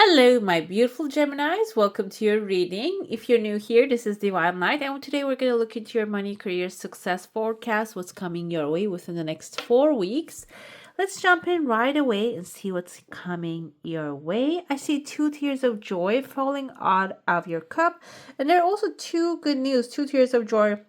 Hello, my beautiful Geminis. Welcome to your reading. If you're new here, this is Divine Light, and today we're going to look into your money, career, success forecast, what's coming your way within the next 4 weeks. Let's jump in right away and see what's coming your way. I see 2 tears of joy falling out of your cup, and there are also 2 good news, 2 tears of joy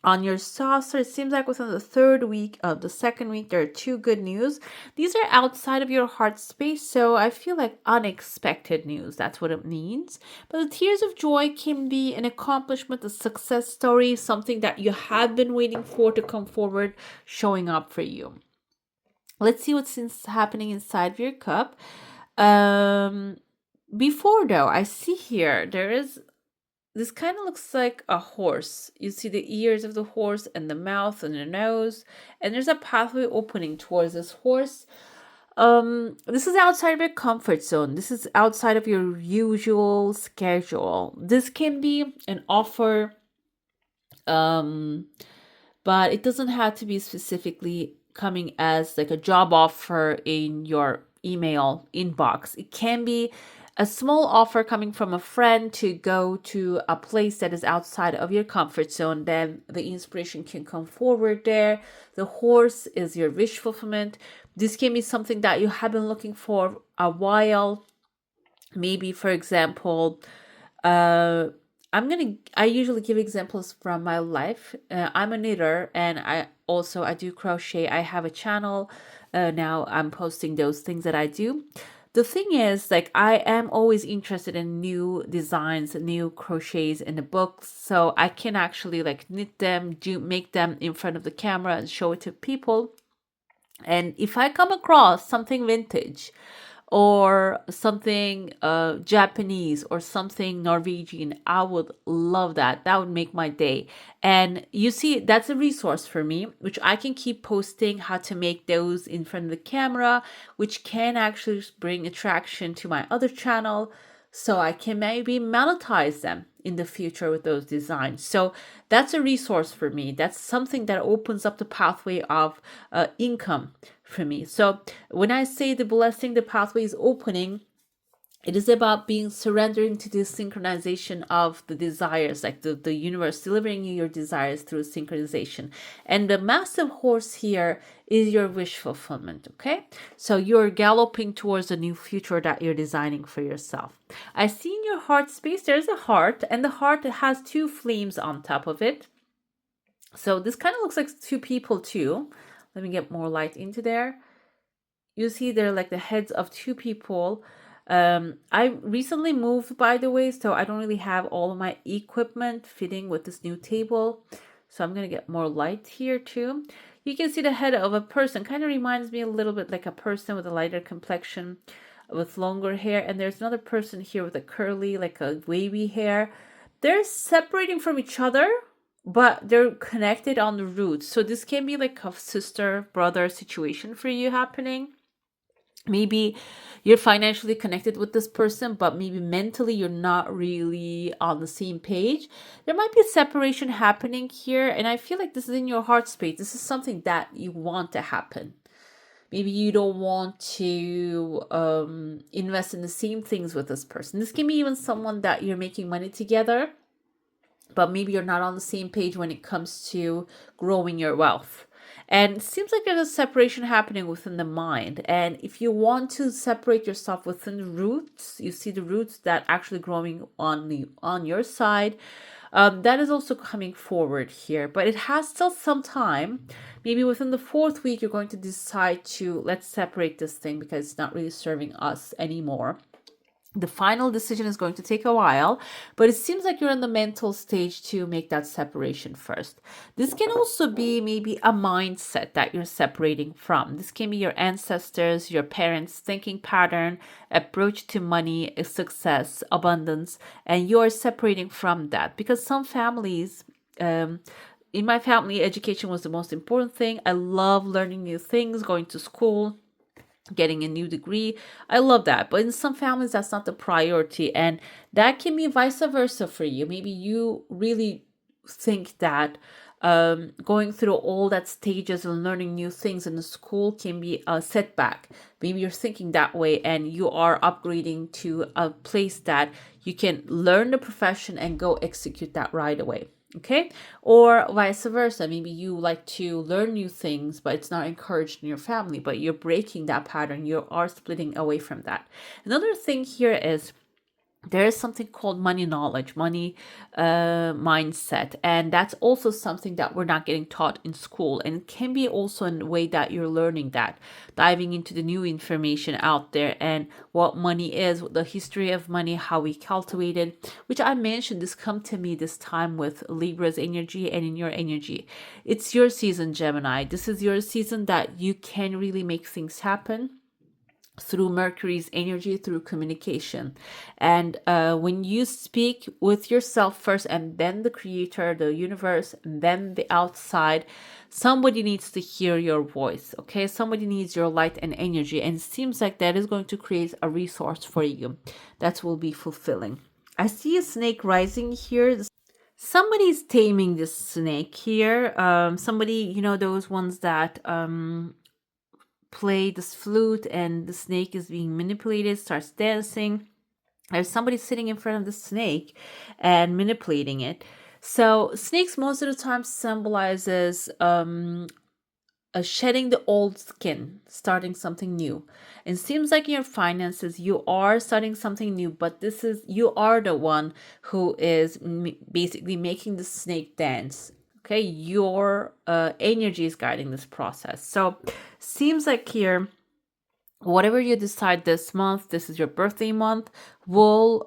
on your saucer. It seems like within the 3rd week of the 2nd week, there are 2 good news. These are outside of your heart space, so I feel like unexpected news. That's what it means. But the tears of joy can be an accomplishment, a success story, something that you have been waiting for to come forward, showing up for you. Let's see what's happening inside of your cup. Before though, I see here there is this kind of looks like a horse. You see the ears of the horse and the mouth and the nose, and there's a pathway opening towards this horse. This is outside of your comfort zone. This is outside of your usual schedule. This can be an offer, but it doesn't have to be specifically coming as like a job offer in your email inbox. It can be a small offer coming from a friend to go to a place that is outside of your comfort zone. Then the inspiration can come forward there. The horse is your wish fulfillment. This can be something that you have been looking for a while. Maybe, for example, I usually give examples from my life. I'm a knitter, and I do crochet. I have a channel. Now I'm posting those things that I do. The thing is, like, I am always interested in new designs, new crochets in the books, so I can actually like knit them, make them in front of the camera and show it to people. And if I come across something vintage or something Japanese or something Norwegian, I would love that. That would make my day. And you see, that's a resource for me, which I can keep posting how to make those in front of the camera, which can actually bring attraction to my other channel. So I can maybe monetize them in the future with those designs. So that's a resource for me. That's something that opens up the pathway of income for me. So when I say the blessing, the pathway is opening, it is about being surrendering to the synchronization of the desires, like the universe delivering you your desires through synchronization. And the massive horse here is your wish fulfillment, okay? So you're galloping towards a new future that you're designing for yourself. I see in your heart space, there's a heart, and the heart has 2 flames on top of it. So this kind of looks like 2 people too. Let me get more light into there. You see they're like the heads of 2 people. I recently moved, by the way, so I don't really have all of my equipment fitting with this new table. So I'm going to get more light here too. You can see the head of a person. Kind of reminds me a little bit like a person with a lighter complexion with longer hair. And there's another person here with a curly, like a wavy hair. They're separating from each other, but they're connected on the roots. So this can be like a sister-brother situation for you happening. Maybe you're financially connected with this person, but maybe mentally you're not really on the same page. There might be a separation happening here, and I feel like this is in your heart space. This is something that you want to happen. Maybe you don't want to invest in the same things with this person. This can be even someone that you're making money together, but maybe you're not on the same page when it comes to growing your wealth. And it seems like there's a separation happening within the mind. And if you want to separate yourself within the roots, you see the roots that actually growing on your side. That is also coming forward here, but it has still some time. Maybe within the 4th week, you're going to decide to let's separate this thing because it's not really serving us anymore. The final decision is going to take a while, but it seems like you're in the mental stage to make that separation first. This can also be maybe a mindset that you're separating from. This can be your ancestors, your parents' thinking pattern, approach to money, success, abundance, and you're separating from that because some families, in my family, education was the most important thing. I love learning new things, going to school, getting a new degree. I love that. But in some families, that's not the priority. And that can be vice versa for you. Maybe you really think that going through all that stages and learning new things in the school can be a setback. Maybe you're thinking that way and you are upgrading to a place that you can learn the profession and go execute that right away. Okay. Or vice versa. Maybe you like to learn new things, but it's not encouraged in your family, but you're breaking that pattern. You are splitting away from that. Another thing here is there is something called money knowledge, money mindset. And that's also something that we're not getting taught in school. And it can be also in the way that you're learning that, diving into the new information out there and what money is, the history of money, how we cultivate it, which I mentioned this come to me this time with Libra's energy and in your energy. It's your season, Gemini. This is your season that you can really make things happen through Mercury's energy, through communication. And when you speak with yourself first and then the creator, the universe, and then the outside, somebody needs to hear your voice. Okay, somebody needs your light and energy, and it seems like that is going to create a resource for you that will be fulfilling. I see a snake rising here. Somebody's taming this snake here. Somebody, those ones that play this flute and the snake is being manipulated, starts dancing. There's somebody sitting in front of the snake and manipulating it. So snakes most of the time symbolizes shedding the old skin, starting something new. It seems like in your finances, you are starting something new, but you are the one who is basically making the snake dance. Okay, your energy is guiding this process. So seems like here, whatever you decide this month, this is your birthday month, will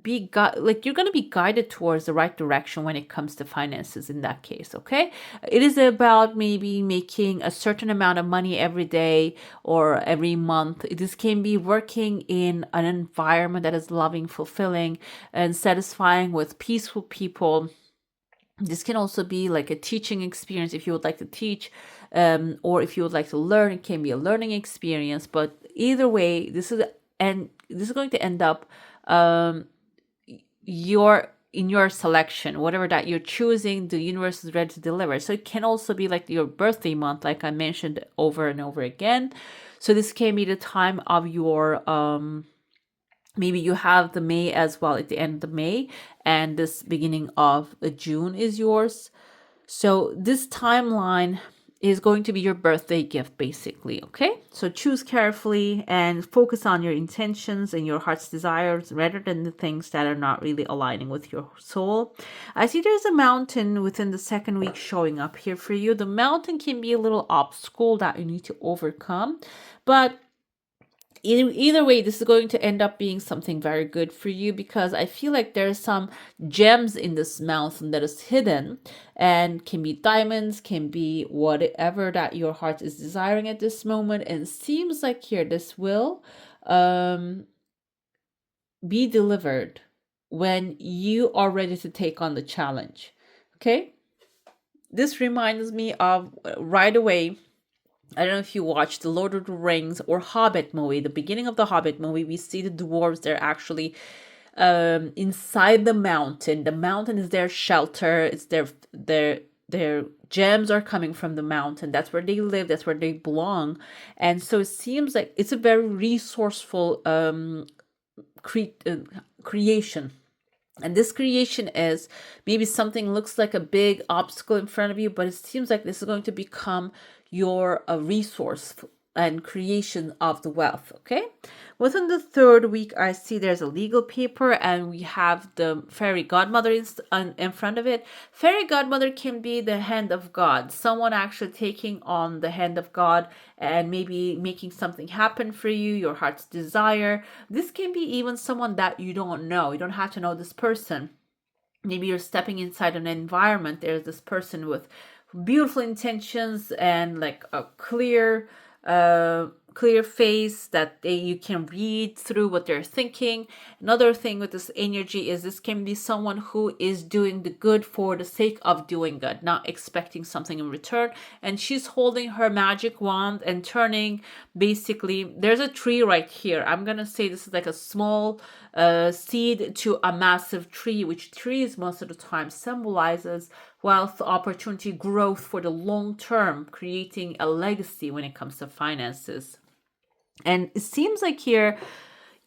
be you're going to be guided towards the right direction when it comes to finances in that case. Okay, it is about maybe making a certain amount of money every day or every month. This can be working in an environment that is loving, fulfilling, and satisfying with peaceful people. This can also be like a teaching experience if you would like to teach, or if you would like to learn. It can be a learning experience. But either way, this is going to end up in your selection, whatever that you're choosing, the universe is ready to deliver. So it can also be like your birthday month, like I mentioned over and over again. So this can be the time of your maybe you have the May as well at the end of May, and this beginning of June is yours. So this timeline is going to be your birthday gift, basically. Okay, so choose carefully and focus on your intentions and your heart's desires rather than the things that are not really aligning with your soul. I see there's a mountain within the second week showing up here for you. The mountain can be a little obstacle that you need to overcome, but either way, this is going to end up being something very good for you, because I feel like there's some gems in this mountain that is hidden, and can be diamonds, can be whatever that your heart is desiring at this moment. And it seems like here this will be delivered when you are ready to take on the challenge. Okay, this reminds me of right away, I don't know if you watched the Lord of the Rings or Hobbit movie. The beginning of the Hobbit movie, we see the dwarves. They're actually inside the mountain. The mountain is their shelter. It's their gems are coming from the mountain. That's where they live. That's where they belong. And so it seems like it's a very resourceful creation. And this creation is maybe something looks like a big obstacle in front of you, but it seems like this is going to become your resource and creation of the wealth. Okay, within the third week, I see there's a legal paper, and we have the fairy godmother in front of it. Fairy godmother can be the hand of God, someone actually taking on the hand of God and maybe making something happen for you, your heart's desire. This can be even someone that you don't know. You don't have to know this person. Maybe you're stepping inside an environment. There's this person with beautiful intentions and like a clear face that you can read through what they're thinking. Another thing with this energy is this can be someone who is doing the good for the sake of doing good, not expecting something in return. And she's holding her magic wand and turning, basically, there's a tree right here. I'm gonna say this is like a small seed to a massive tree, which trees most of the time symbolizes wealth, opportunity, growth for the long term, creating a legacy when it comes to finances. And it seems like here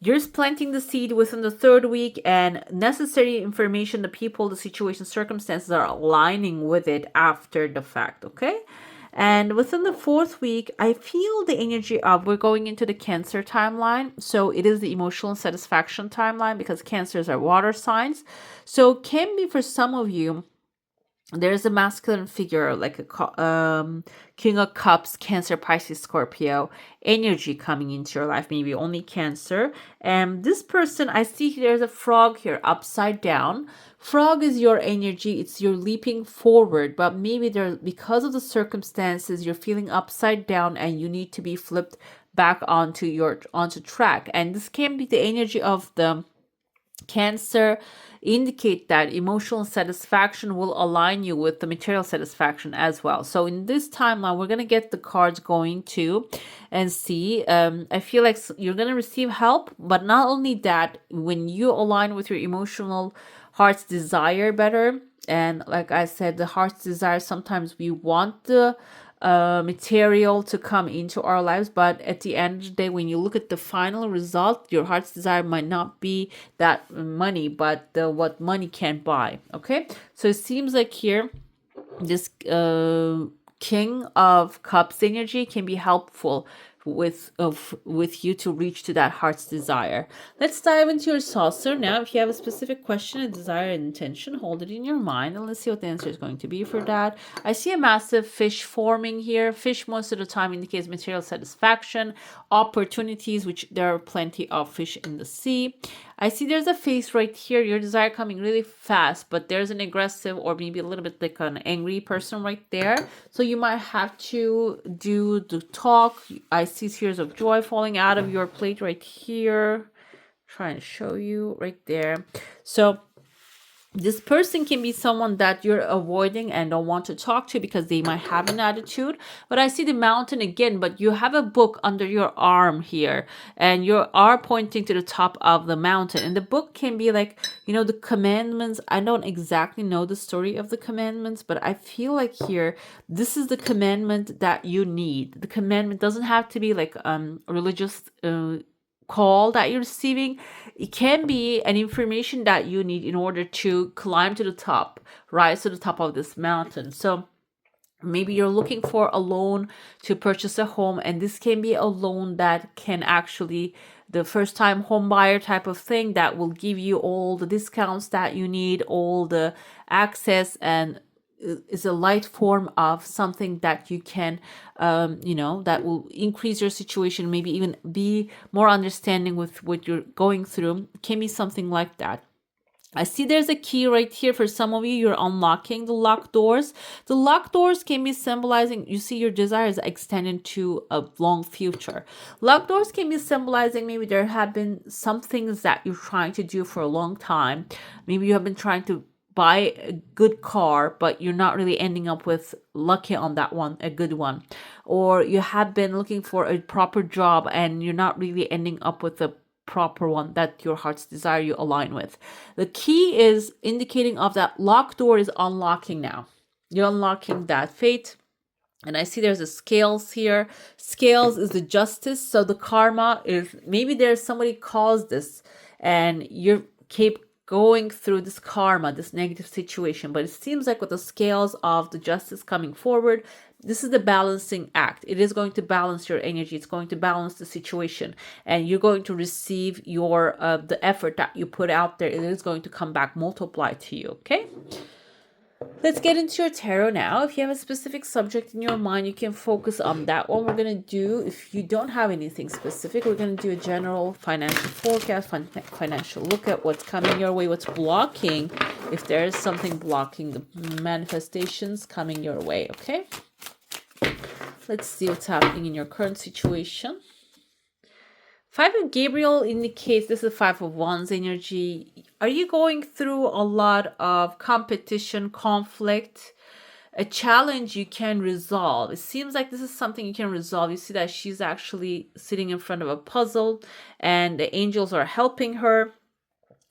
you're planting the seed within the third week, and necessary information, the people, the situation, circumstances are aligning with it after the fact, okay? And within the fourth week, I feel the energy of we're going into the Cancer timeline. So it is the emotional satisfaction timeline because Cancers are water signs. So it can be for some of you, there's a masculine figure like a King of Cups, Cancer, Pisces, Scorpio energy coming into your life, maybe only Cancer. And this person, I see there's a frog here upside down. Frog is your energy, it's your leaping forward, but maybe there, because of the circumstances, you're feeling upside down and you need to be flipped back onto track. And this can be the energy of the Cancer, indicate that emotional satisfaction will align you with the material satisfaction as well. So in this timeline, we're going to get the cards going too and see. I feel like you're going to receive help, but not only that, when you align with your emotional heart's desire better, and like I said, the heart's desire, sometimes we want the material to come into our lives, but at the end of the day, when you look at the final result, your heart's desire might not be that money, but what money can buy. Okay, so it seems like here this King of Cups energy can be helpful with you to reach to that heart's desire. Let's dive into your saucer now. If you have a specific question, a desire, an intention, hold it in your mind and let's see what the answer is going to be for that. I see a massive fish forming here. Fish most of the time indicates material satisfaction, opportunities, which there are plenty of fish in the sea. I see there's a face right here, your desire coming really fast, but there's an aggressive or maybe a little bit like an angry person right there. So you might have to do the talk. I see tears of joy falling out of your plate right here. Trying to show you right there. So this person can be someone that you're avoiding and don't want to talk to because they might have an attitude. But I see the mountain again, but you have a book under your arm here and you are pointing to the top of the mountain. And the book can be like, the commandments. I don't exactly know the story of the commandments, but I feel like here, this is the commandment that you need. The commandment doesn't have to be like religious call that you're receiving. It can be an information that you need in order to climb to the top, rise to the top of this mountain. So maybe you're looking for a loan to purchase a home, and this can be a loan that can actually the first time home buyer type of thing that will give you all the discounts that you need, all the access, and is a light form of something that you can that will increase your situation, maybe even be more understanding with what you're going through. It can be something like that. I see there's a key right here for some of you. You're unlocking the locked doors. The locked doors can be symbolizing, you see your desires extending to a long future. Locked doors can be symbolizing maybe there have been some things that you're trying to do for a long time. Maybe you have been trying to buy a good car, but you're not really ending up with lucky on that one, a good one. Or you have been looking for a proper job and you're not really ending up with a proper one that your heart's desire you align with. The key is indicating of that locked door is unlocking now. You're unlocking that fate. And I see there's a scales here. Scales is the justice. So the karma is maybe there's somebody caused this and you keep going through this karma, this negative situation. But it seems like with the scales of the justice coming forward, this is the balancing act. It is going to balance your energy. It's going to balance the situation. And you're going to receive your the effort that you put out there. It is going to come back multiplied to you. Okay? Let's get into your tarot now. If you have a specific subject in your mind, you can focus on that one. We're going to do, if you don't have anything specific, we're going to do a general financial forecast, financial look at what's coming your way, what's blocking, if there is something blocking the manifestations coming your way, okay? Let's see what's happening in your current situation. Five of Gabriel indicates this is Five of Wands energy. Are you going through a lot of competition, conflict, a challenge you can resolve? It seems like this is something you can resolve. You see that she's actually sitting in front of a puzzle and the angels are helping her.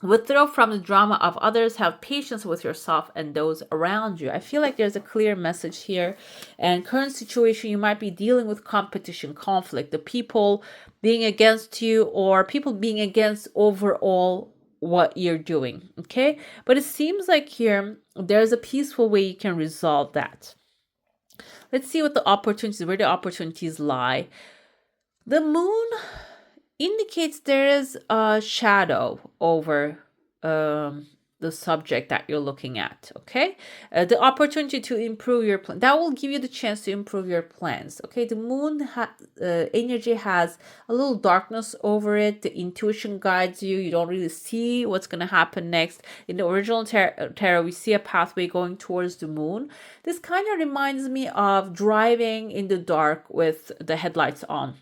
Withdraw from the drama of others. Have patience with yourself and those around you. I feel like there's a clear message here. And current situation, you might be dealing with competition, conflict, the people being against you or people being against overall what you're doing. Okay. But it seems like here there's a peaceful way you can resolve that. Let's see what the opportunities, where the opportunities lie. The moon indicates there is a shadow over the subject that you're looking at. Okay, the opportunity to improve your plan, that will give you the chance to improve your plans. Okay, the moon energy has a little darkness over it. The intuition guides you. You don't really see what's going to happen next. In the original tarot, we see a pathway going towards the moon. This kind of reminds me of driving in the dark with the headlights on.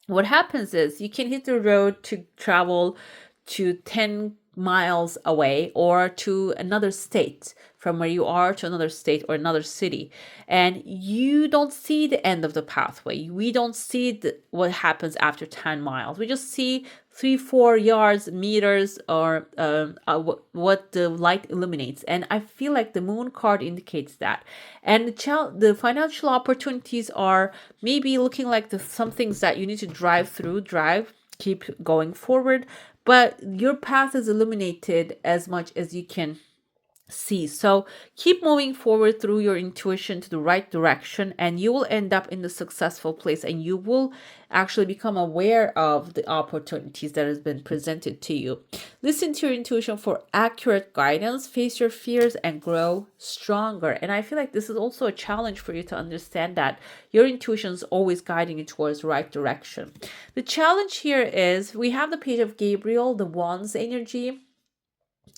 What happens is you can hit the road to travel to 10 miles away or to another state, from where you are to another state or another city, and you don't see the end of the pathway. We don't see what happens after 10 miles. We just see 3-4 yards, meters, or what the light illuminates. And I feel like the moon card indicates that. And the financial opportunities are maybe looking like some things that you need to keep going forward, but your path is illuminated as much as you can see. So keep moving forward through your intuition to the right direction, and you will end up in the successful place, and you will actually become aware of the opportunities that has been presented to you. Listen to your intuition for accurate guidance, face your fears, and grow stronger. And I feel like this is also a challenge for you to understand that your intuition is always guiding you towards the right direction. The challenge here is we have the page of Gabriel, the Wands energy.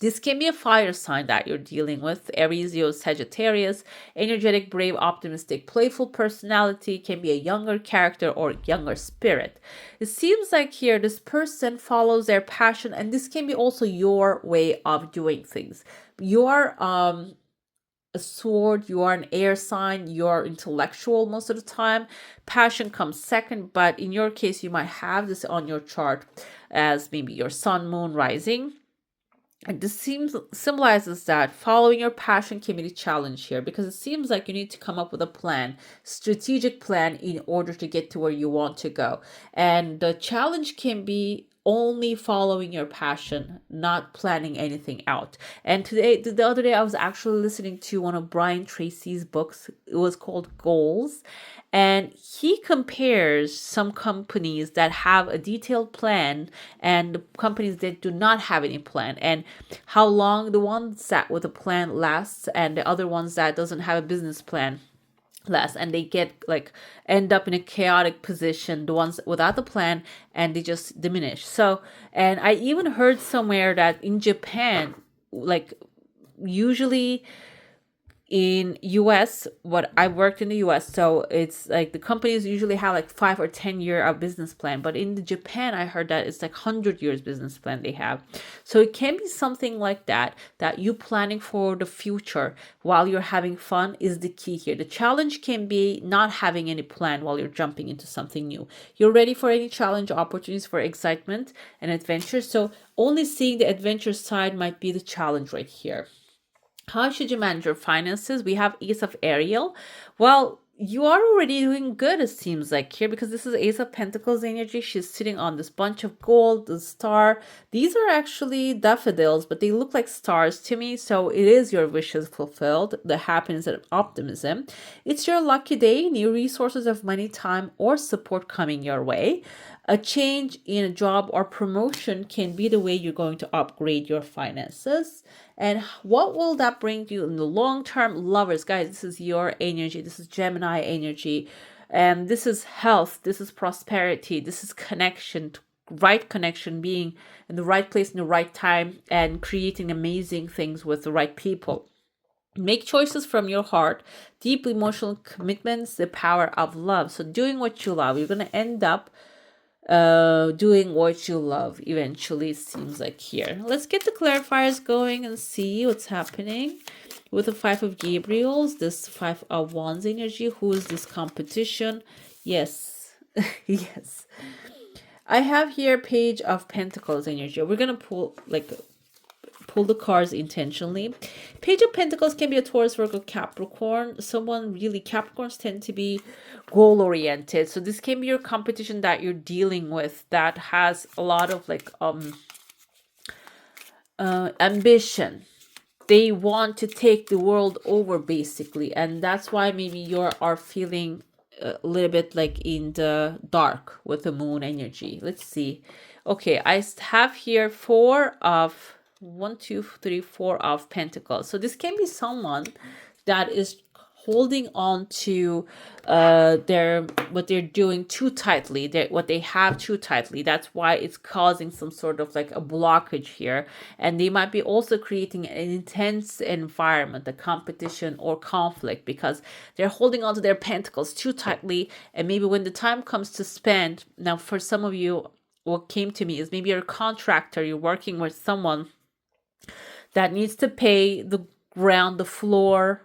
This can be a fire sign that you're dealing with. Aries, Leo, Sagittarius. Energetic, brave, optimistic, playful personality. Can be a younger character or younger spirit. It seems like here this person follows their passion, and this can be also your way of doing things. You are a sword, you are an air sign, you're intellectual most of the time. Passion comes second, but in your case, you might have this on your chart as maybe your sun, moon, rising. And this symbolizes that following your passion can be the challenge here, because it seems like you need to come up with a plan, strategic plan, in order to get to where you want to go. And the challenge can be only following your passion, not planning anything out. And the other day, I was actually listening to one of Brian Tracy's books. It was called Goals. And he compares some companies that have a detailed plan and companies that do not have any plan, and how long the ones that with a plan lasts and the other ones that doesn't have a business plan last, and they get like end up in a chaotic position, the ones without the plan, and they just diminish. So, and I even heard somewhere that in Japan, like usually in US, what I worked in the US, so it's like the companies usually have like 5 or 10 year of business plan, but in the Japan I heard that it's like 100 years business plan they have. So it can be something like that, that you planning for the future while you're having fun is the key here. The challenge can be not having any plan while you're jumping into something new. You're ready for any challenge, opportunities for excitement and adventure, so only seeing the adventure side might be the challenge right here. How should you manage your finances? We have Ace of Ariel. Well, you are already doing good, it seems like here, because this is Ace of Pentacles energy. She's sitting on this bunch of gold, the star. These are actually daffodils, but they look like stars to me. So it is your wishes fulfilled, the happiness and optimism. It's your lucky day, new resources of money, time, or support coming your way. A change in a job or promotion can be the way you're going to upgrade your finances. And what will that bring you in the long term? Lovers, guys, this is your energy. This is Gemini energy. And this is health. This is prosperity. This is connection, right connection, being in the right place in the right time and creating amazing things with the right people. Make choices from your heart, deep emotional commitments, the power of love. So doing what you love, you're going to end up doing what you love eventually, it seems like here. Let's get the clarifiers going and see what's happening with the Five of Gabriels, this Five of Wands energy. Who is this competition? Yes. Yes, I have here Page of Pentacles energy. We're gonna pull like pull the cards intentionally. Page of Pentacles can be a Taurus, Virgo, Capricorn. Someone really, Capricorns tend to be goal oriented. So this can be your competition that you're dealing with that has a lot of like ambition. They want to take the world over basically, and that's why maybe you are feeling a little bit like in the dark with the moon energy. Let's see. Okay, I have here four of Pentacles. So this can be someone that is holding on to what they're doing too tightly, what they have too tightly. That's why it's causing some sort of like a blockage here, and they might be also creating an intense environment, a competition or conflict, because they're holding on to their pentacles too tightly. And maybe when the time comes to spend, now for some of you, what came to me is maybe you're a contractor, you're working with someone that needs to pay the ground, the floor,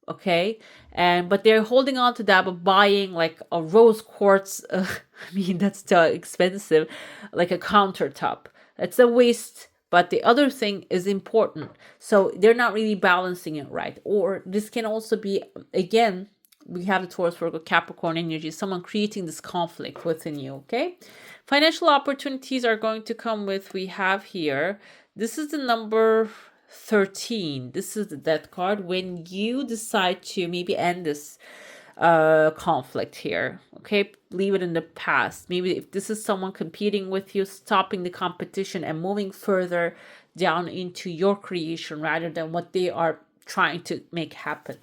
okay, but they're holding on to that, but buying like a rose quartz, I mean, that's too expensive, like a countertop. It's a waste, but the other thing is important, so they're not really balancing it right. Or this can also be, again, we have the Taurus, Virgo, Capricorn energy, someone creating this conflict within you. Okay, financial opportunities are going to come with, we have here, this is the number 13. This is the death card. When you decide to maybe end this conflict here, okay, leave it in the past. Maybe if this is someone competing with you, stopping the competition and moving further down into your creation rather than what they are trying to make happen.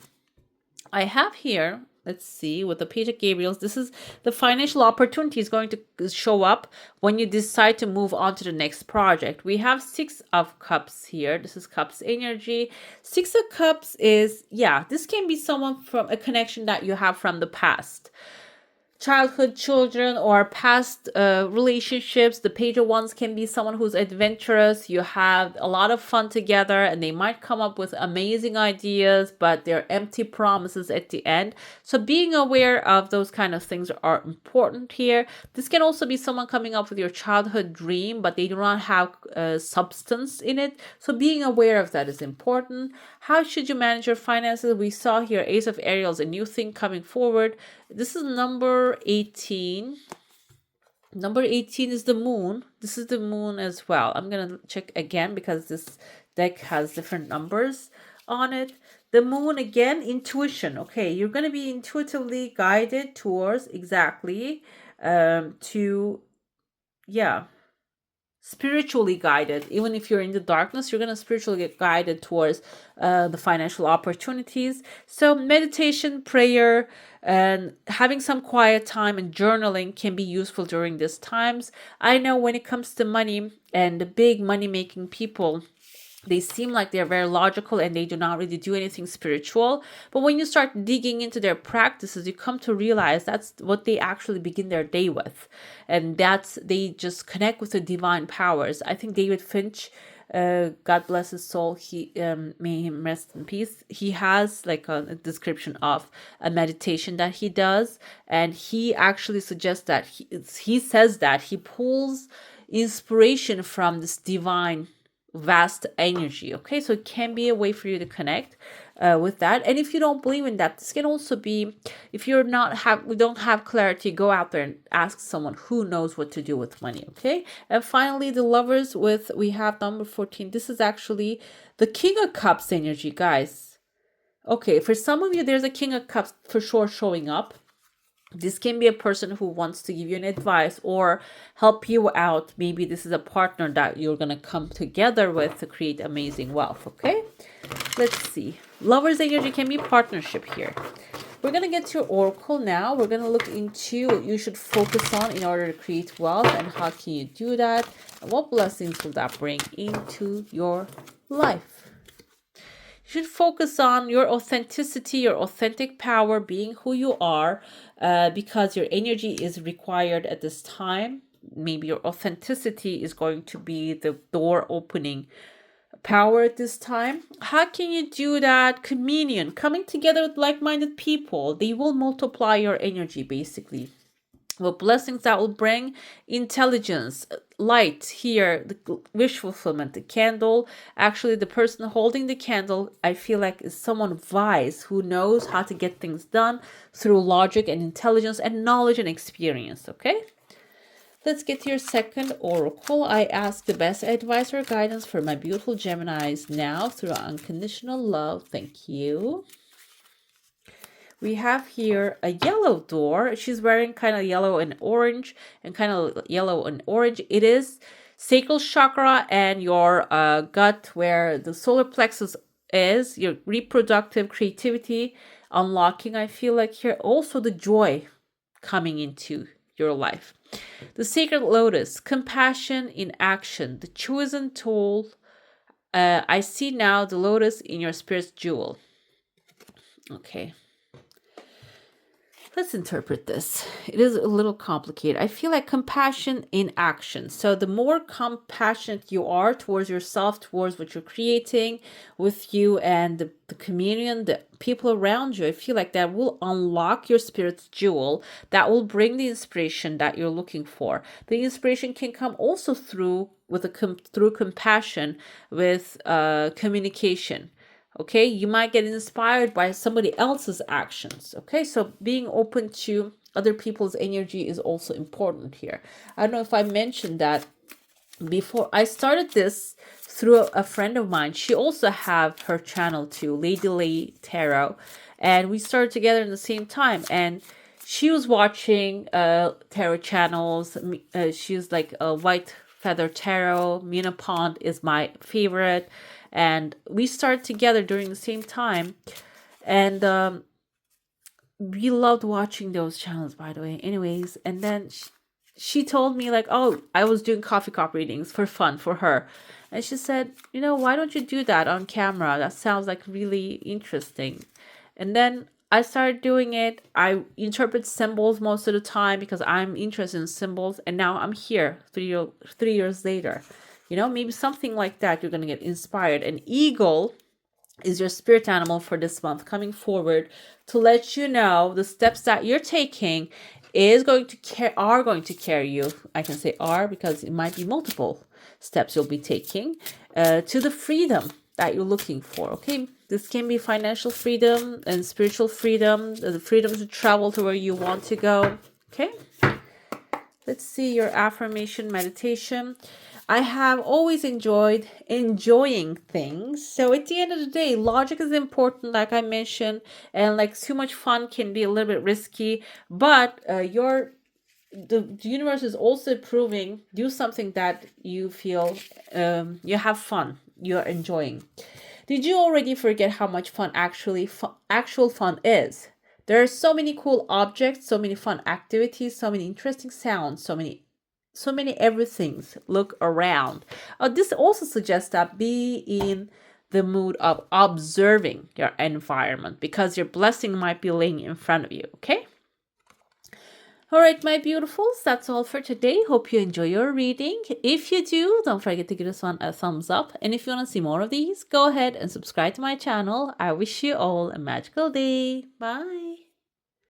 I have here, let's see, with the Page of Gabriels, this is the financial opportunity is going to show up when you decide to move on to the next project. We have Six of Cups here. This is Cups energy. Six of Cups is, yeah, this can be someone from a connection that you have from the past. Childhood children or past relationships. The Page of Wands can be someone who's adventurous. You have a lot of fun together and they might come up with amazing ideas, but they're empty promises at the end. So being aware of those kind of things are important here. This can also be someone coming up with your childhood dream, but they do not have substance in it. So being aware of that is important. How should you manage your finances? We saw here Ace of Ariels, a new thing coming forward. This is number 18. Number 18 is the moon. This is the moon as well. I'm going to check again because this deck has different numbers on it. The moon, again, intuition. Okay, you're going to be intuitively guided towards exactly spiritually guided. Even if you're in the darkness, you're going to spiritually get guided towards the financial opportunities. So meditation, prayer, and having some quiet time and journaling can be useful during these times. I know when it comes to money and the big money making people, they seem like they're very logical and they do not really do anything spiritual. But when you start digging into their practices, you come to realize that's what they actually begin their day with. And they just connect with the divine powers. I think David Finch, God bless his soul, he may him rest in peace. He has like a description of a meditation that he does. And he actually suggests that he says that he pulls inspiration from this divine vast energy. Okay, so it can be a way for you to connect with that. And if you don't believe in that, this can also be, if we don't have clarity, go out there and ask someone who knows what to do with money. Okay, and finally the Lovers, we have number 14. This is actually the King of Cups energy, guys. Okay, for some of you there's a King of Cups for sure showing up. This can be a person who wants to give you an advice or help you out. Maybe this is a partner that you're going to come together with to create amazing wealth. Okay, let's see. Lovers energy can be partnership here. We're going to get to your oracle now. We're going to look into what you should focus on in order to create wealth and how can you do that and what blessings will that bring into your life. You should focus on your authenticity, your authentic power, being who you are, because your energy is required at this time. Maybe your authenticity is going to be the door opening power at this time. How can you do that? Communion, coming together with like-minded people. They will multiply your energy, basically. what blessings that will bring: intelligence, light here, the wish fulfillment, the candle. Actually, the person holding the candle, I feel like, is someone wise who knows how to get things done through logic and intelligence and knowledge and experience. Okay, let's get to your second oracle. I ask the best advice or guidance for my beautiful Geminis now through unconditional love. Thank you. We have here a yellow door. She's wearing kind of yellow and orange, and kind of yellow and orange. It is sacral chakra and your gut, where the solar plexus is, your reproductive creativity unlocking. I feel like here also the joy coming into your life. The sacred lotus, compassion in action, the chosen tool. I see now the lotus in your spirit's jewel. Okay. Let's interpret this. It is a little complicated. I feel like compassion in action. So the more compassionate you are towards yourself, towards what you're creating with you and the communion, the people around you, I feel like that will unlock your spirit's jewel. That will bring the inspiration that you're looking for. The inspiration can come also through compassion, with communication. Okay, you might get inspired by somebody else's actions. Okay, so being open to other people's energy is also important here. I don't know if I mentioned that before. I started this through a friend of mine. She also have her channel too, Lady Lay Tarot, and we started together in the same time. And she was watching tarot channels. She's like a White Feather Tarot. Mina Pond is my favorite. And we started together during the same time. And we loved watching those channels, by the way. Anyways, and then she told me, like, oh, I was doing coffee cup readings for fun for her. And she said, you know, why don't you do that on camera? That sounds like really interesting. And then I started doing it. I interpret symbols most of the time because I'm interested in symbols. And now I'm here 3 years later. You know, maybe something like that, you're going to get inspired. An eagle is your spirit animal for this month, coming forward to let you know the steps that you're taking are going to carry you. I can say are because it might be multiple steps you'll be taking to the freedom that you're looking for. Okay, this can be financial freedom and spiritual freedom, the freedom to travel to where you want to go. Okay, let's see your affirmation meditation. I have always enjoying things. So at the end of the day, logic is important, like I mentioned, and like too much fun can be a little bit risky. But the universe is also proving, do something that you feel you have fun, you're enjoying. Did you already forget how much fun actual fun is? There are so many cool objects, so many fun activities, so many interesting sounds, so many everythings. Look around. This also suggests that be in the mood of observing your environment, because your blessing might be laying in front of you. Okay, all right, my beautifuls, that's all for today. Hope you enjoy your reading. If you do, don't forget to give this one a thumbs up, and if you want to see more of these, go ahead and subscribe to my channel. I wish you all a magical day. Bye.